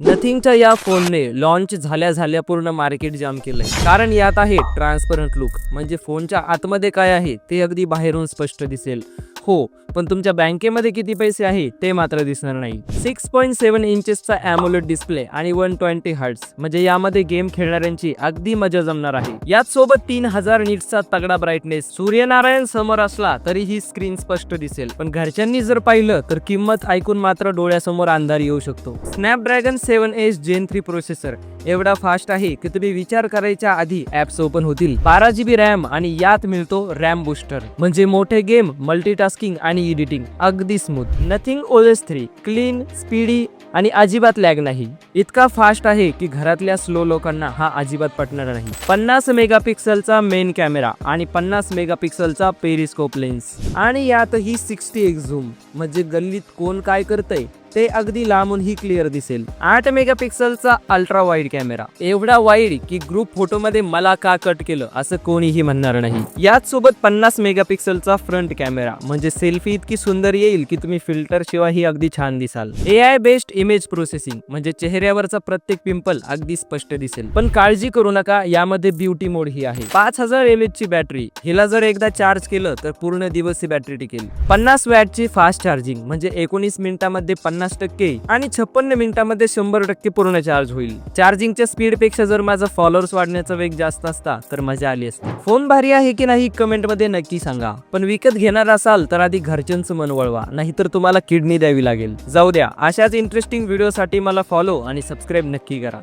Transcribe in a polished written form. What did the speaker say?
नथिंगच्या या फोनने लॉन्च झाल्या पूर्ण मार्केट जाम केलंय, कारण यात आहे ट्रान्सपरंट लुक, म्हणजे फोनच्या आतमध्ये काय आहे ते अगदी बाहेरून स्पष्ट दिसेल. हो, पण तुमच्या बँकेमध्ये किती पैसे आहे ते मात्र दिसणार नाही. 6.7 इंचेसचा AMOLED डिस्प्ले आणि 120 हर्ट्झ, म्हणजे यामध्ये गेम खेळणाऱ्यांची अगदी मजा जमणार आहे. यात सोबत 3000 निट्सचा तगडा ब्राईटनेस. सूर्यनारायण समोर असला तरी ही स्क्रीन स्पष्ट दिसेल, पण घरच्यांनी जर पाहिलं तर किंमत ऐकून मात्र डोळ्यासमोर अंधार येऊ शकतो. स्नॅपड्रॅगन 7S Gen 3 प्रोसेसर एवढा फास्ट आहे की तुम्ही विचार करायच्या आधी ऍप्स ओपन होतील. 12GB रॅम आणि यात मिळतो रॅम बूस्टर, म्हणजे मोठे गेम, मल्टीटास्किंग आणि एडिटिंग अगदी smooth. Nothing OS 3 clean, speedy आणि अजिबात लॅग नाही. इतका फास्ट आहे की घरातल्या स्लो लोकांना हा अजिबात पटणार नाही. 50 मेगापिक्सलचा मेन कॅमेरा आणि 50 मेगापिक्सलचा पेरिस्कोप लेन्स, आणि यातही 60x झूम, म्हणजे गल्लीत कोण काय करतंय ते अगदी लांबूनही क्लिअर दिसेल. 8 मेगापिक्सलचा अल्ट्रा वाईड कॅमेरा, एवढा वाईड की ग्रुप फोटोमध्ये मला का कट केलं असं कोणीही म्हणणार नाही. याच सोबत 50 मेगापिक्सलचा फ्रंट कॅमेरा, म्हणजे सेल्फी इतकी सुंदर येईल की तुम्ही फिल्टर शिवायही अगदी छान दिसाल. AI बेस्ड इमेज प्रोसेसिंग, म्हणजे चेहऱ्यावरचा प्रत्येक पिंपल अगदी स्पष्ट दिसेल. पण काळजी करू नका, यामध्ये ब्युटी मोड ही आहे. 5000 mAh ची बॅटरी, हिला जर एकदा चार्ज केलं तर पूर्ण दिवस ही बॅटरी टिकेल. 50 वॅटची फास्ट चार्जिंग, म्हणजे 19 मिनिटांमध्ये 50% आणि 56 मिनिटांमध्ये 100% पूर्ण चार्ज होईल. चार्जिंगच्या स्पीड पेक्षा जर माझा फॉलोअर्स वाढण्याचा वेग जास्त असता तर मजा आली असती. फोन भारी आहे की नाही कमेंट मध्ये नक्की सांगा. पण विकत घेणार असाल तर आधी घरच्यांचं मन वळवा, नाहीतर तुम्हाला किडनी द्यावी लागेल. जाऊ द्या, अशाच इंटरेस्टिंग व्हिडिओसाठी मला फॉलो आणि सबस्क्राईब नक्की करा.